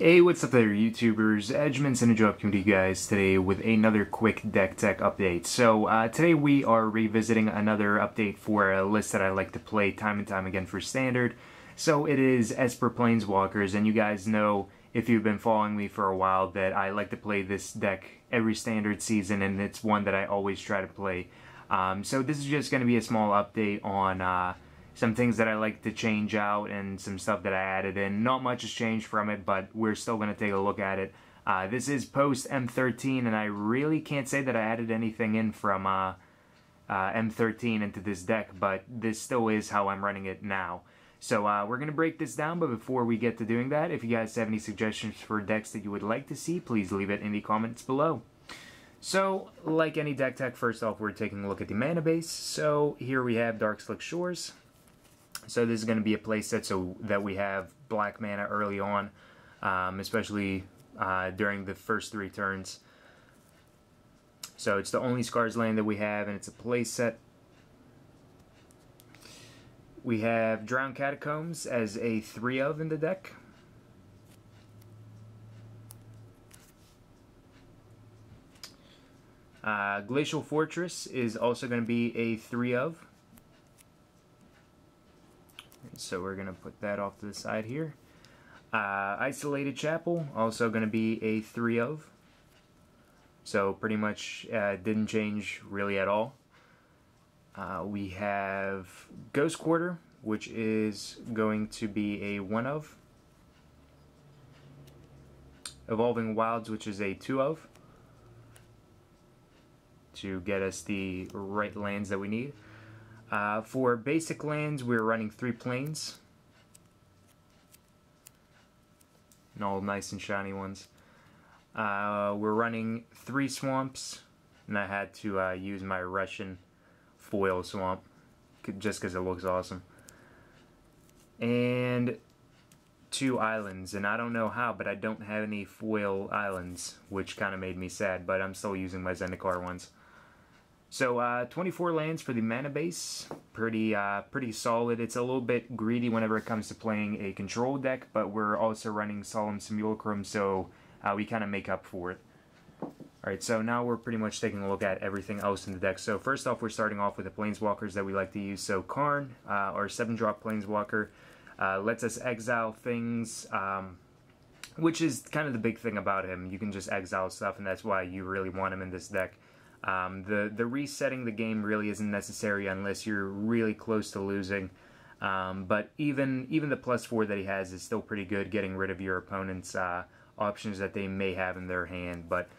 Hey, what's up there, YouTubers? Judgement Synergy coming to you guys today with another quick deck tech update. So, today we are revisiting another update for a list that I like to play time and time again for Standard. So, it is Esper Planeswalkers, and you guys know, if you've been following me for a while, that I like to play this deck every Standard season, and it's one that I always try to play. So, this is just going to be a small update on some things that I like to change out and some stuff that I added in. Not much has changed from it, but we're still going to take a look at it. This is post M13, and I really can't say that I added anything in from M13 into this deck, but this still is how I'm running it now. So we're going to break this down, but before we get to doing that, if you guys have any suggestions for decks that you would like to see, please leave it in the comments below. So, like any deck tech, first off, we're taking a look at the mana base. So here we have Darkslick Shores. So this is going to be a playset so that we have black mana early on, especially during the first 3 turns. So it's the only Scars land that we have, and it's a playset. We have Drowned Catacombs as a 3-of in the deck. Glacial Fortress is also going to be a 3-of. So we're going to put that off to the side here. Isolated Chapel, also going to be a 3-of. So pretty much didn't change really at all. We have Ghost Quarter, which is going to be a 1-of. Evolving Wilds, which is a 2-of. To get us the right lands that we need. For basic lands, we're running 3 plains. And all nice and shiny ones. We're running 3 swamps, and I had to use my Russian foil swamp just because it looks awesome. And 2 islands, and I don't know how, but I don't have any foil islands, which kind of made me sad, but I'm still using my Zendikar ones. So 24 lands for the mana base, pretty solid. It's a little bit greedy whenever it comes to playing a control deck, but we're also running Solemn Simulacrum, so we kind of make up for it. Alright, so now we're pretty much taking a look at everything else in the deck. So first off, we're starting off with the Planeswalkers that we like to use. So Karn, our 7-drop Planeswalker, lets us exile things, which is kind of the big thing about him. You can just exile stuff, and that's why you really want him in this deck. The resetting the game really isn't necessary unless you're really close to losing. But even the +4 that he has is still pretty good, getting rid of your opponent's options that they may have in their hand. But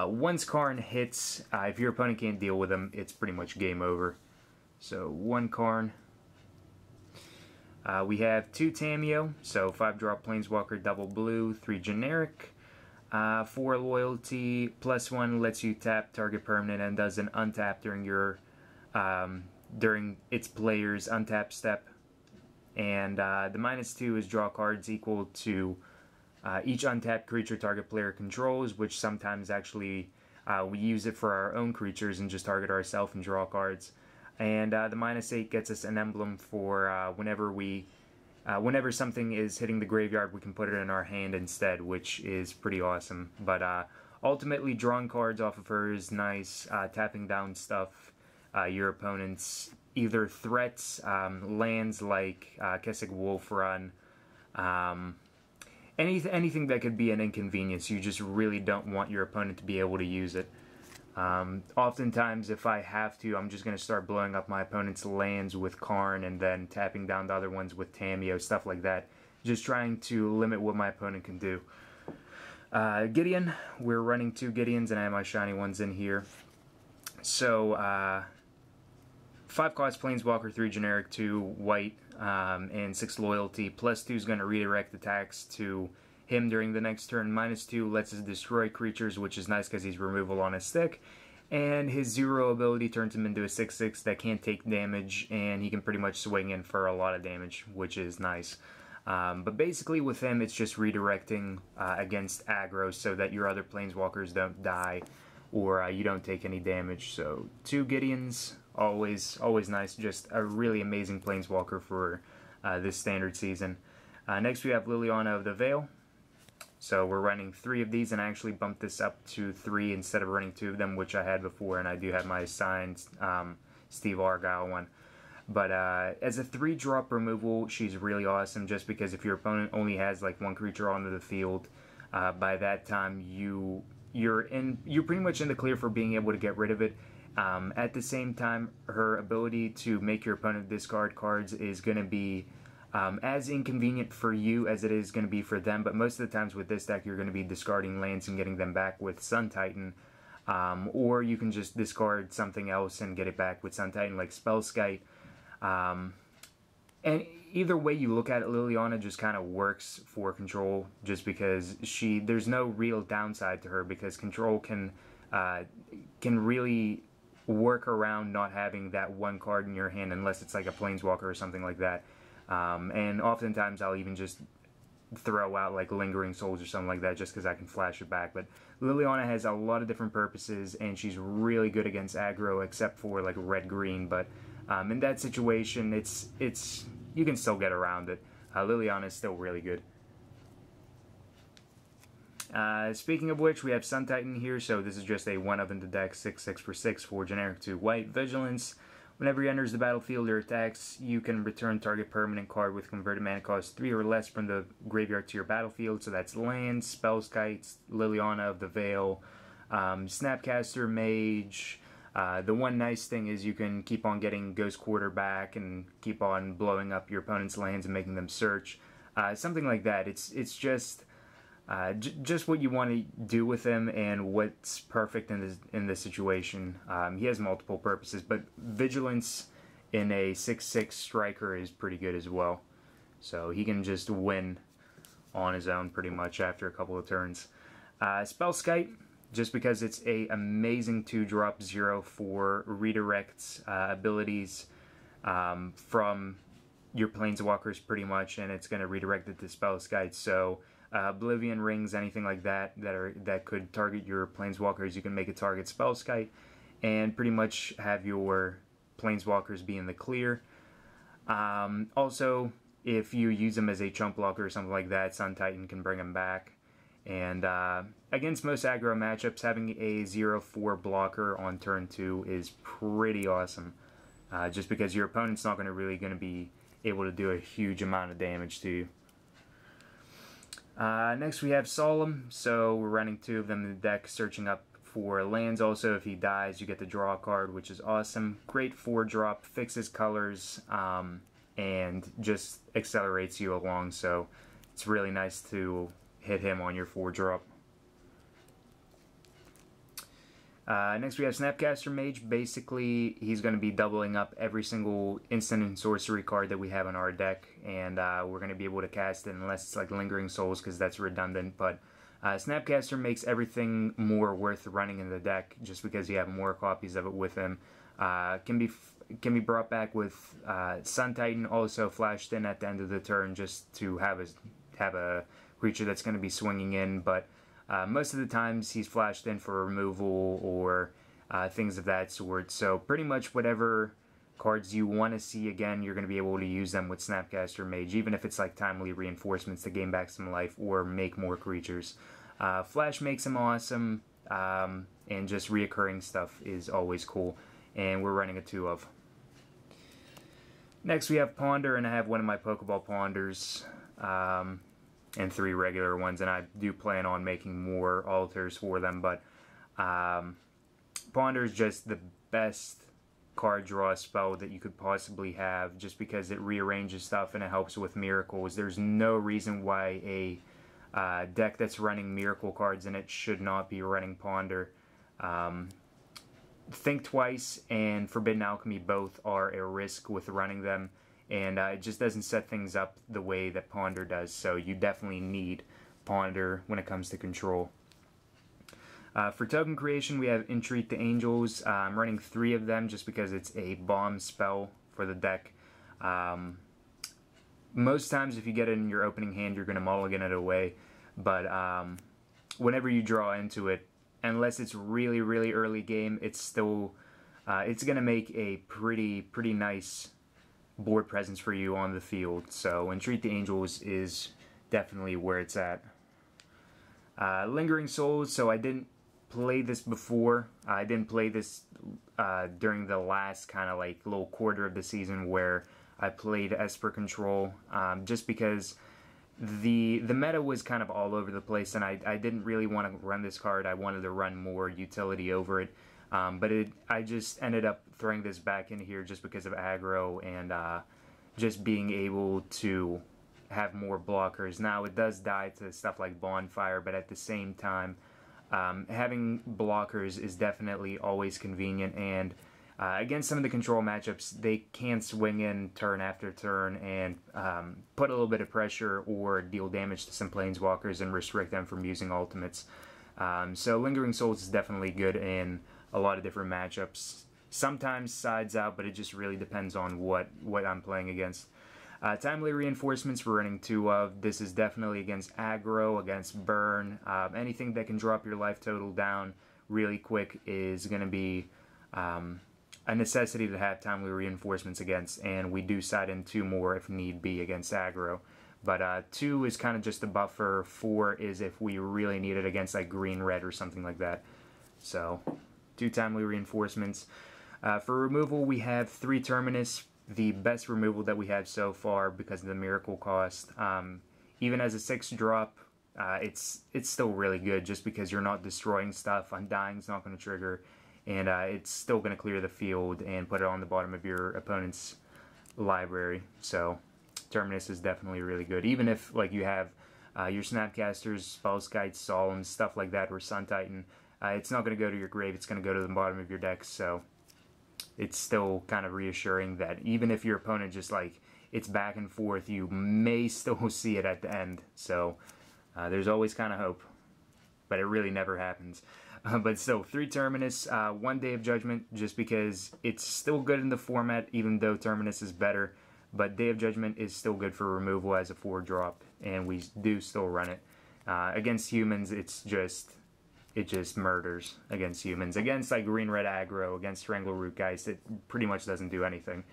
once Karn hits, if your opponent can't deal with him, it's pretty much game over. So 1 Karn. We have 2 Tamiyo, so 5-drop Planeswalker, double blue, 3 generic. 4 loyalty, +1 lets you tap target permanent and does an untap during your during its player's untap step. And the -2 is draw cards equal to each untapped creature target player controls, which sometimes actually we use it for our own creatures and just target ourselves and draw cards. And the -8 gets us an emblem for whenever something is hitting the graveyard, we can put it in our hand instead, which is pretty awesome. But ultimately, drawing cards off of her is nice. Tapping down stuff, your opponent's either threats, lands like Kessig Wolf Run, anything that could be an inconvenience. You just really don't want your opponent to be able to use it. Oftentimes, if I have to, I'm just going to start blowing up my opponent's lands with Karn and then tapping down the other ones with Tamiyo, stuff like that. Just trying to limit what my opponent can do. Gideon, we're running 2 Gideons, and I have my shiny ones in here. So, 5 cost Planeswalker, 3 generic, 2 white, and 6 loyalty. +2 is going to redirect attacks to him during the next turn. -2 lets us destroy creatures, which is nice because he's removal on his stick. And his 0 ability turns him into a 6/6 that can't take damage, and he can pretty much swing in for a lot of damage, which is nice. But basically with him, it's just redirecting against aggro so that your other Planeswalkers don't die or you don't take any damage. So 2 Gideons, always nice. Just a really amazing Planeswalker for this standard season. Next we have Liliana of the Veil. So we're running 3 of these, and I actually bumped this up to 3 instead of running 2 of them, which I had before, and I do have my assigned Steve Argyle one. But as a 3-drop removal, she's really awesome, just because if your opponent only has like 1 creature onto the field, by that time you're pretty much in the clear for being able to get rid of it. At the same time, her ability to make your opponent discard cards is going to be as inconvenient for you as it is going to be for them, but most of the times with this deck you're going to be discarding lands and getting them back with Sun Titan, or you can just discard something else and get it back with Sun Titan, like Spellskite. And either way you look at it, Liliana just kind of works for Control, just because there's no real downside to her, because Control can really work around not having that 1 card in your hand unless it's like a Planeswalker or something like that. And oftentimes I'll even just throw out like Lingering Souls or something like that just because I can flash it back. But Liliana has a lot of different purposes, and she's really good against aggro, except for like red-green. But in that situation, you can still get around it. Liliana is still really good. Speaking of which, we have Sun Titan here, so this is just a 1-of in the deck, 6/6 for 6 for generic 2 white. Vigilance. Whenever he enters the battlefield or attacks, you can return target permanent card with converted mana cost 3 or less from the graveyard to your battlefield. So that's lands, Spellskite, Liliana of the Veil, Snapcaster Mage. The one nice thing is you can keep on getting Ghost Quarter back and keep on blowing up your opponent's lands and making them search. Something like that. It's just what you want to do with him and what's perfect in this situation. He has multiple purposes, but Vigilance in a 6/6 striker is pretty good as well. So he can just win on his own pretty much after a couple of turns. Spellskite, just because it's a amazing 2-drop 0 for redirects abilities from your Planeswalkers pretty much, and it's going to redirect it to Spellskite. So Oblivion Rings, anything like that that could target your Planeswalkers, you can make it target Spellskite and pretty much have your Planeswalkers be in the clear. Also, if you use them as a chump blocker or something like that, Sun Titan can bring them back. And against most aggro matchups, having a 0/4 blocker on turn 2 is pretty awesome. Just because your opponent's not really going to be able to do a huge amount of damage to you. Next we have Solemn, so we're running 2 of them in the deck, searching up for lands. Also, if he dies, you get to draw a card, which is awesome. Great 4-drop, fixes colors, and just accelerates you along, so it's really nice to hit him on your 4-drop. Next we have Snapcaster Mage. Basically, he's going to be doubling up every single instant and sorcery card that we have in our deck, and we're going to be able to cast it unless it's like Lingering Souls, because that's redundant. But Snapcaster makes everything more worth running in the deck, just because you have more copies of it with him. Can be brought back with Sun Titan, also flashed in at the end of the turn, just to have a creature that's going to be swinging in, but most of the times he's flashed in for removal or things of that sort. So pretty much whatever cards you want to see again, you're going to be able to use them with Snapcaster Mage, even if it's like timely reinforcements to gain back some life or make more creatures. Flash makes him awesome, and just reoccurring stuff is always cool, and we're running a 2-of. Next we have Ponder, and I have one of my Pokeball Ponders. And 3 regular ones, and I do plan on making more altars for them, but Ponder is just the best card draw spell that you could possibly have, just because it rearranges stuff and it helps with miracles. There's no reason why a deck that's running miracle cards in it should not be running Ponder. Think Twice and Forbidden Alchemy both are a risk with running them, and it just doesn't set things up the way that Ponder does, so you definitely need Ponder when it comes to control. For token creation, we have Entreat the Angels. I'm running 3 of them just because it's a bomb spell for the deck. Most times if you get it in your opening hand, you're going to mulligan it away, but whenever you draw into it, unless it's really, really early game, it's still it's going to make a pretty nice board presence for you on the field. So Entreat the Angels is definitely where it's at. Lingering Souls, so I didn't play this before. I didn't play this during the last kind of like little quarter of the season where I played Esper Control, just because the meta was kind of all over the place, and I didn't really want to run this card. I wanted to run more utility over it, but I just ended up throwing this back in here just because of aggro and just being able to have more blockers. Now, it does die to stuff like Bonfire, but at the same time, having blockers is definitely always convenient, and against some of the control matchups, they can swing in turn after turn and put a little bit of pressure or deal damage to some Planeswalkers and restrict them from using ultimates. So Lingering Souls is definitely good in a lot of different matchups. Sometimes sides out, but it just really depends on what I'm playing against. Timely Reinforcements we're running 2 of. This is definitely against aggro, against burn. Anything that can drop your life total down really quick is going to be a necessity to have Timely Reinforcements against, and we do side in 2 more if need be against aggro. But 2 is kind of just a buffer. 4 is if we really need it against like green-red or something like that. So 2 Timely Reinforcements. For removal, we have 3 Terminus, the best removal that we have so far because of the miracle cost. Even as a 6-drop, it's still really good just because you're not destroying stuff. Undying's not going to trigger, and it's still going to clear the field and put it on the bottom of your opponent's library. So Terminus is definitely really good. Even if like you have your Snapcasters, Spellskite, Solemn, stuff like that, or Sun Titan, it's not going to go to your grave, it's going to go to the bottom of your deck. So it's still kind of reassuring that even if your opponent just like it's back and forth, you may still see it at the end. So there's always kind of hope, but it really never happens. But still, 3 Terminus, 1 Day of Judgment, just because it's still good in the format, even though Terminus is better. But Day of Judgment is still good for removal as a 4-drop, and we do still run it. Against humans, it just murders against humans. Against like green-red aggro, against Strangleroot Geist, it pretty much doesn't do anything.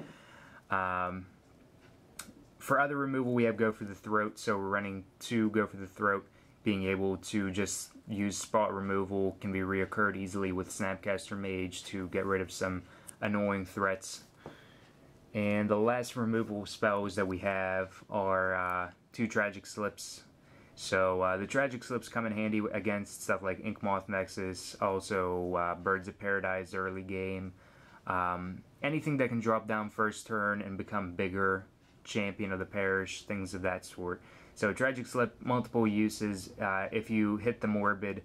For other removal, we have Go for the Throat, so we're running 2 Go for the Throat. Being able to just use spot removal can be reoccurred easily with Snapcaster Mage to get rid of some annoying threats. And the last removal spells that we have are 2 Tragic Slips. So the Tragic Slips come in handy against stuff like Inkmoth Nexus, also Birds of Paradise early game. Anything that can drop down first turn and become bigger, Champion of the Parish, things of that sort. So Tragic Slip, multiple uses. If you hit the Morbid,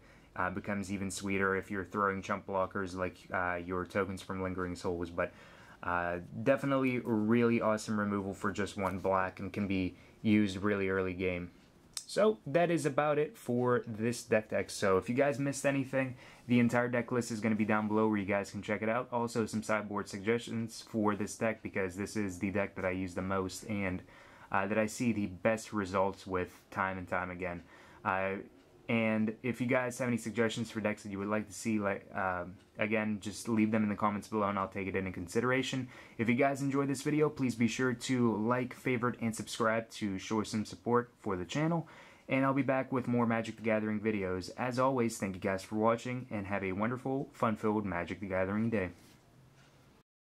becomes even sweeter if you're throwing chump blockers like your tokens from Lingering Souls. But definitely really awesome removal for just 1 black and can be used really early game. So that is about it for this deck. So if you guys missed anything, the entire deck list is going to be down below where you guys can check it out. Also some sideboard suggestions for this deck because this is the deck that I use the most and that I see the best results with time and time again. And if you guys have any suggestions for decks that you would like to see, again, just leave them in the comments below and I'll take it into consideration. If you guys enjoyed this video, please be sure to like, favorite, and subscribe to show some support for the channel. And I'll be back with more Magic the Gathering videos. As always, thank you guys for watching and have a wonderful, fun-filled Magic the Gathering day.